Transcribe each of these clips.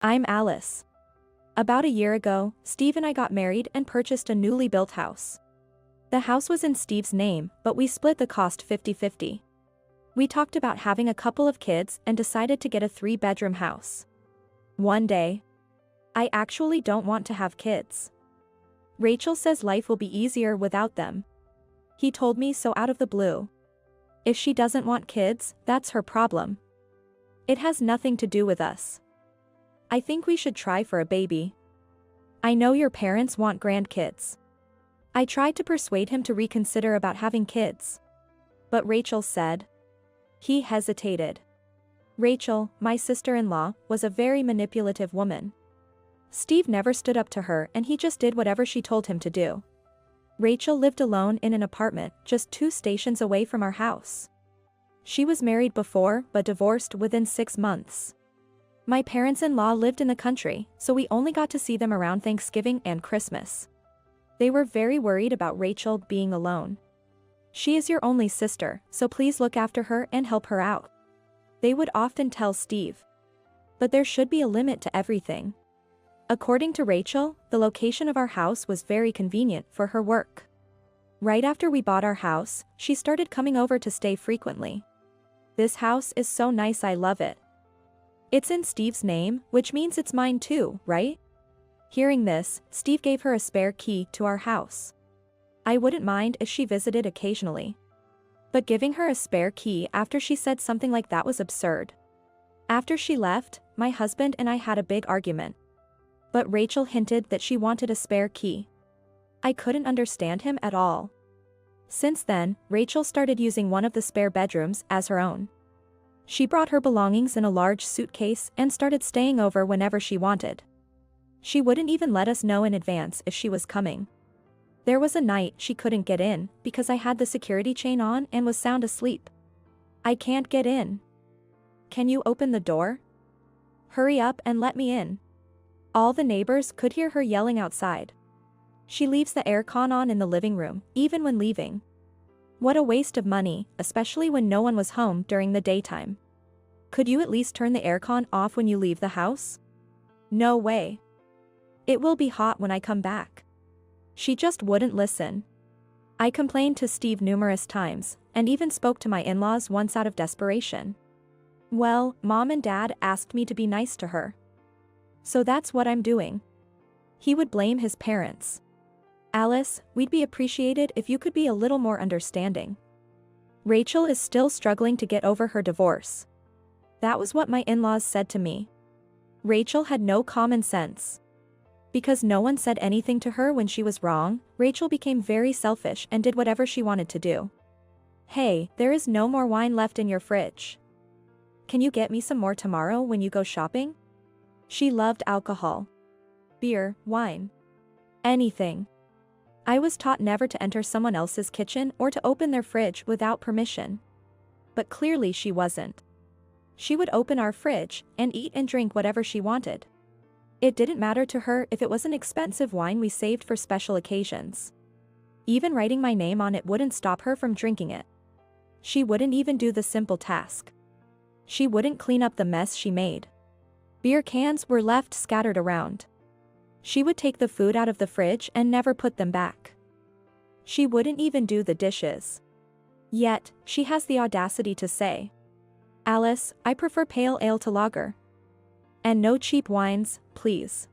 I'm Alice. About a year ago, Steve and I got married and purchased a newly built house. The house was in Steve's name, but we split the cost 50-50. We talked about having a couple of kids and decided to get a 3-bedroom house. One day. I actually don't want to have kids. Rachel says life will be easier without them. He told me so out of the blue. If she doesn't want kids, that's her problem. It has nothing to do with us. I think we should try for a baby. I know your parents want grandkids. I tried to persuade him to reconsider about having kids. But Rachel said. He hesitated. Rachel, my sister-in-law, was a very manipulative woman. Steve never stood up to her and he just did whatever she told him to do. Rachel lived alone in an apartment just 2 stations away from our house. She was married before but divorced within 6 months. My parents-in-law lived in the country, so we only got to see them around Thanksgiving and Christmas. They were very worried about Rachel being alone. She is your only sister, so please look after her and help her out. They would often tell Steve. But there should be a limit to everything. According to Rachel, the location of our house was very convenient for her work. Right after we bought our house, she started coming over to stay frequently. This house is so nice, I love it. It's in Steve's name, which means it's mine too, right? Hearing this, Steve gave her a spare key to our house. I wouldn't mind if she visited occasionally. But giving her a spare key after she said something like that was absurd. After she left, my husband and I had a big argument. But Rachel hinted that she wanted a spare key. I couldn't understand him at all. Since then, Rachel started using one of the spare bedrooms as her own. She brought her belongings in a large suitcase and started staying over whenever she wanted. She wouldn't even let us know in advance if she was coming. There was a night she couldn't get in because I had the security chain on and was sound asleep. I can't get in. Can you open the door? Hurry up and let me in. All the neighbors could hear her yelling outside. She leaves the aircon on in the living room, even when leaving. What a waste of money, especially when no one was home during the daytime. Could you at least turn the aircon off when you leave the house? No way. It will be hot when I come back. She just wouldn't listen. I complained to Steve numerous times, and even spoke to my in-laws once out of desperation. Well, Mom and Dad asked me to be nice to her. So that's what I'm doing. He would blame his parents. Alice, we'd be appreciated if you could be a little more understanding. Rachel is still struggling to get over her divorce. That was what my in-laws said to me. Rachel had no common sense. Because no one said anything to her when she was wrong, Rachel became very selfish and did whatever she wanted to do. Hey, there is no more wine left in your fridge. Can you get me some more tomorrow when you go shopping? She loved alcohol. Beer, wine. Anything. I was taught never to enter someone else's kitchen or to open their fridge without permission. But clearly she wasn't. She would open our fridge and eat and drink whatever she wanted. It didn't matter to her if it was an expensive wine we saved for special occasions. Even writing my name on it wouldn't stop her from drinking it. She wouldn't even do the simple task. She wouldn't clean up the mess she made. Beer cans were left scattered around. She would take the food out of the fridge and never put them back. She wouldn't even do the dishes. Yet, she has the audacity to say, Alice, I prefer pale ale to lager. And no cheap wines, please.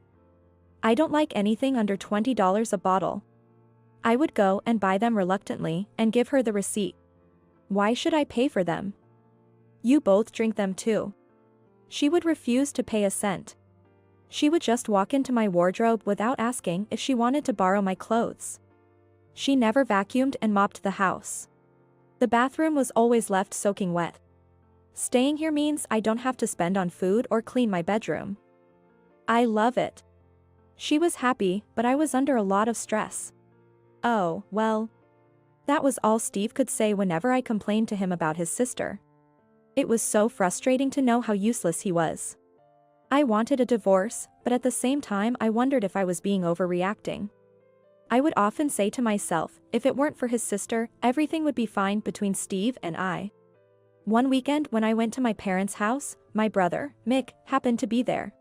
I don't like anything under $20 a bottle. I would go and buy them reluctantly and give her the receipt. Why should I pay for them? You both drink them too. She would refuse to pay a cent. She would just walk into my wardrobe without asking if she wanted to borrow my clothes. She never vacuumed and mopped the house. The bathroom was always left soaking wet. Staying here means I don't have to spend on food or clean my bedroom. I love it. She was happy, but I was under a lot of stress. Oh, well. That was all Steve could say whenever I complained to him about his sister. It was so frustrating to know how useless he was. I wanted a divorce, but at the same time I wondered if I was being overreacting. I would often say to myself, if it weren't for his sister, everything would be fine between Steve and I. One weekend when I went to my parents' house, my brother, Mick, happened to be there.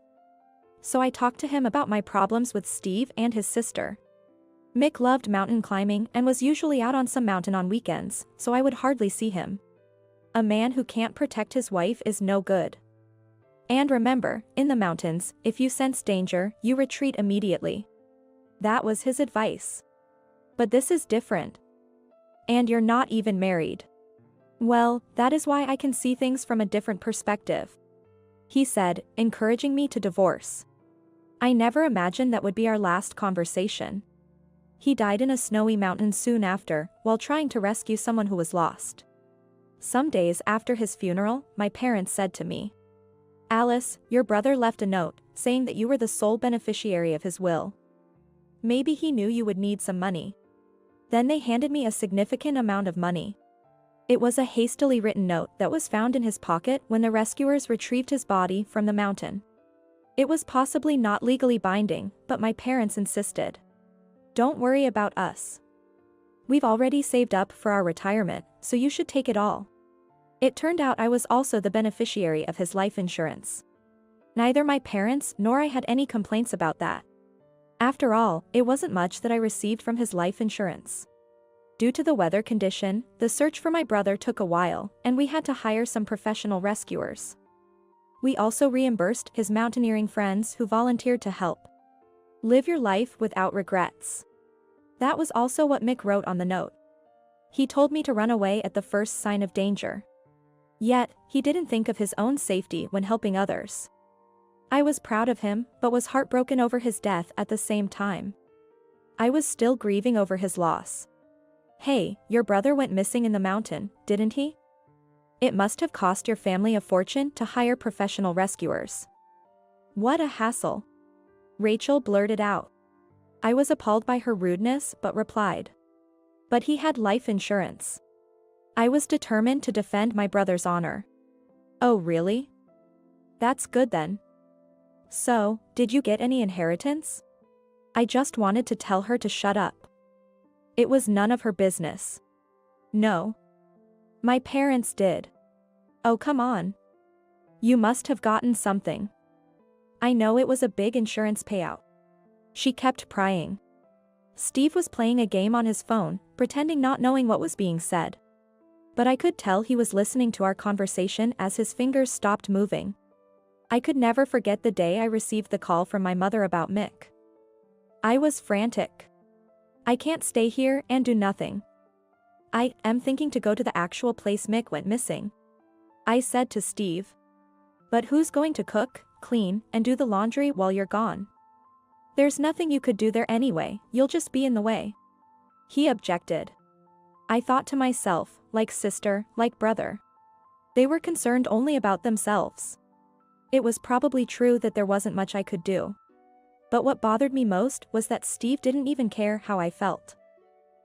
so I talked to him about my problems with Steve and his sister. Mick loved mountain climbing and was usually out on some mountain on weekends, so I would hardly see him. A man who can't protect his wife is no good. And remember, in the mountains, if you sense danger, you retreat immediately. That was his advice. But this is different. And you're not even married. Well, that is why I can see things from a different perspective, he said, encouraging me to divorce. I never imagined that would be our last conversation. He died in a snowy mountain soon after, while trying to rescue someone who was lost. Some days after his funeral, my parents said to me, "Alice, your brother left a note, saying that you were the sole beneficiary of his will. Maybe he knew you would need some money." Then they handed me a significant amount of money. It was a hastily written note that was found in his pocket when the rescuers retrieved his body from the mountain. It was possibly not legally binding, but my parents insisted. "Don't worry about us. We've already saved up for our retirement, so you should take it all." It turned out I was also the beneficiary of his life insurance. Neither my parents nor I had any complaints about that. After all, it wasn't much that I received from his life insurance. Due to the weather condition, the search for my brother took a while, and we had to hire some professional rescuers. We also reimbursed his mountaineering friends who volunteered to help. Live your life without regrets. That was also what Mick wrote on the note. He told me to run away at the first sign of danger. Yet, he didn't think of his own safety when helping others. I was proud of him, but was heartbroken over his death at the same time. I was still grieving over his loss. "Hey, your brother went missing in the mountain, didn't he? It must have cost your family a fortune to hire professional rescuers." "What a hassle," Rachel blurted out. I was appalled by her rudeness but replied, "But he had life insurance." I was determined to defend my brother's honor. "Oh really? That's good then. So, did you get any inheritance?" I just wanted to tell her to shut up. It was none of her business. "No. My parents did." "Oh come on. You must have gotten something." "I know it was a big insurance payout." She kept prying. Steve was playing a game on his phone, pretending not knowing what was being said. But I could tell he was listening to our conversation as his fingers stopped moving. I could never forget the day I received the call from my mother about Mick. I was frantic. "I can't stay here and do nothing. I am thinking to go to the actual place Mick went missing," I said to Steve. "But who's going to cook, clean, and do the laundry while you're gone? There's nothing you could do there anyway, you'll just be in the way." He objected. I thought to myself, like sister, like brother. They were concerned only about themselves. It was probably true that there wasn't much I could do. But what bothered me most was that Steve didn't even care how I felt.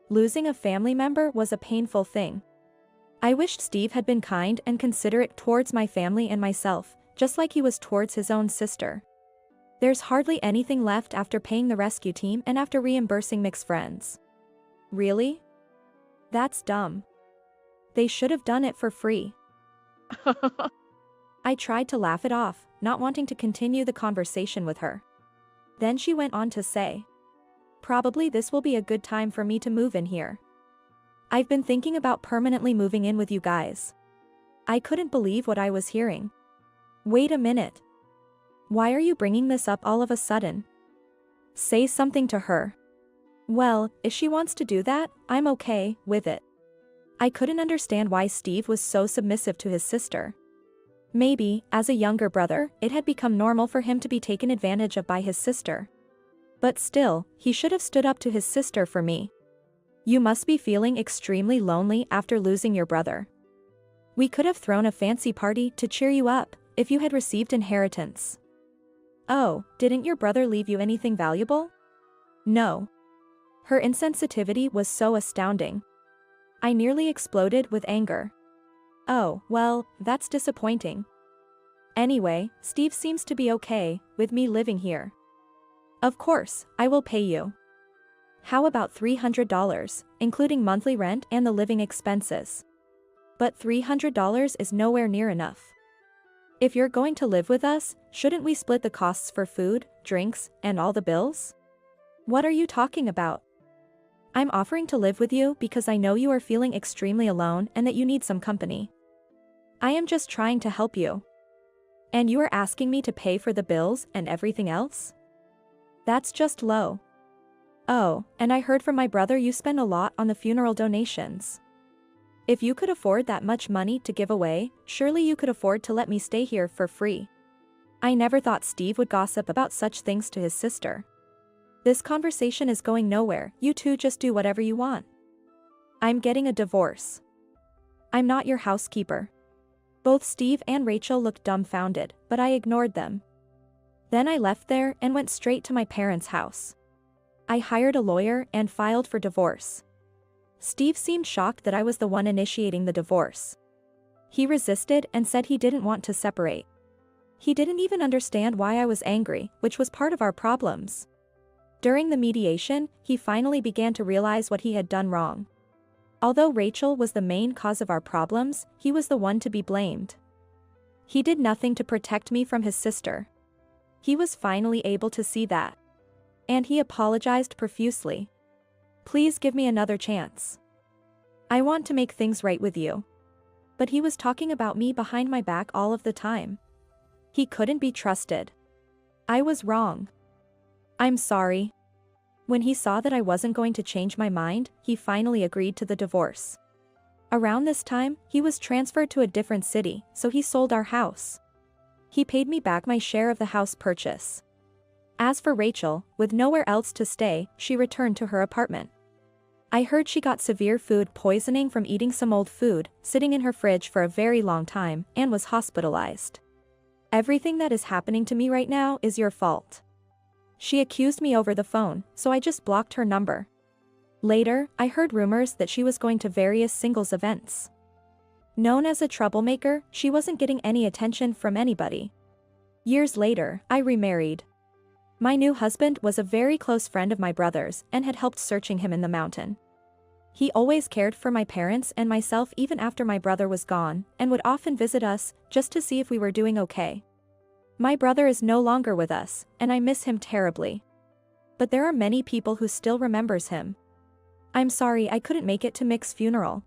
Losing a family member was a painful thing. I wished Steve had been kind and considerate towards my family and myself, just like he was towards his own sister. There's hardly anything left after paying the rescue team and after reimbursing Mick's friends. Really? That's dumb. They should have done it for free. I tried to laugh it off, not wanting to continue the conversation with her. Then she went on to say, "Probably this will be a good time for me to move in here. I've been thinking about permanently moving in with you guys." I couldn't believe what I was hearing. "Wait a minute. Why are you bringing this up all of a sudden? Say something to her." "Well, if she wants to do that, I'm okay with it." I couldn't understand why Steve was so submissive to his sister. Maybe, as a younger brother, it had become normal for him to be taken advantage of by his sister. But still, he should have stood up to his sister for me. "You must be feeling extremely lonely after losing your brother. We could have thrown a fancy party to cheer you up, if you had received inheritance." "Oh, didn't your brother leave you anything valuable?" "No." Her insensitivity was so astounding. I nearly exploded with anger. "Oh, well, that's disappointing. Anyway, Steve seems to be okay with me living here." "Of course, I will pay you. How about $300, including monthly rent and the living expenses?" "But $300 is nowhere near enough. If you're going to live with us, shouldn't we split the costs for food, drinks, and all the bills? What are you talking about? I'm offering to live with you because I know you are feeling extremely alone and that you need some company. I am just trying to help you. And you are asking me to pay for the bills and everything else? That's just low. Oh, and I heard from my brother you spend a lot on the funeral donations. If you could afford that much money to give away, surely you could afford to let me stay here for free. I never thought Steve would gossip about such things to his sister. This conversation is going nowhere, you two just do whatever you want. I'm getting a divorce. I'm not your housekeeper. Both Steve and Rachel looked dumbfounded, but I ignored them. Then I left there and went straight to my parents' house. I hired a lawyer and filed for divorce. Steve seemed shocked that I was the one initiating the divorce. He resisted and said he didn't want to separate. He didn't even understand why I was angry, which was part of our problems. During the mediation, he finally began to realize what he had done wrong. Although Rachel was the main cause of our problems, he was the one to be blamed. He did nothing to protect me from his sister. He was finally able to see that. And he apologized profusely. Please give me another chance. I want to make things right with you. But he was talking about me behind my back all of the time. He couldn't be trusted. I was wrong. I'm sorry. When he saw that I wasn't going to change my mind, he finally agreed to the divorce. Around this time, he was transferred to a different city, so he sold our house. He paid me back my share of the house purchase. As for Rachel, with nowhere else to stay, she returned to her apartment. I heard she got severe food poisoning from eating some old food, sitting in her fridge for a very long time, and was hospitalized. Everything that is happening to me right now is your fault. She accused me over the phone, so I just blocked her number. Later, I heard rumors that she was going to various singles events. Known as a troublemaker, she wasn't getting any attention from anybody. Years later, I remarried. My new husband was a very close friend of my brother's and had helped searching him in the mountain. He always cared for my parents and myself even after my brother was gone, and would often visit us, just to see if we were doing okay. My brother is no longer with us, and I miss him terribly. But there are many people who still remembers him. I'm sorry I couldn't make it to Mick's funeral.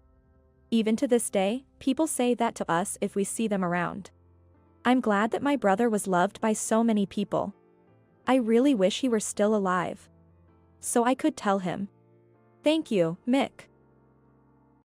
Even to this day, people say that to us if we see them around. I'm glad that my brother was loved by so many people. I really wish he were still alive. So I could tell him. Thank you, Mick.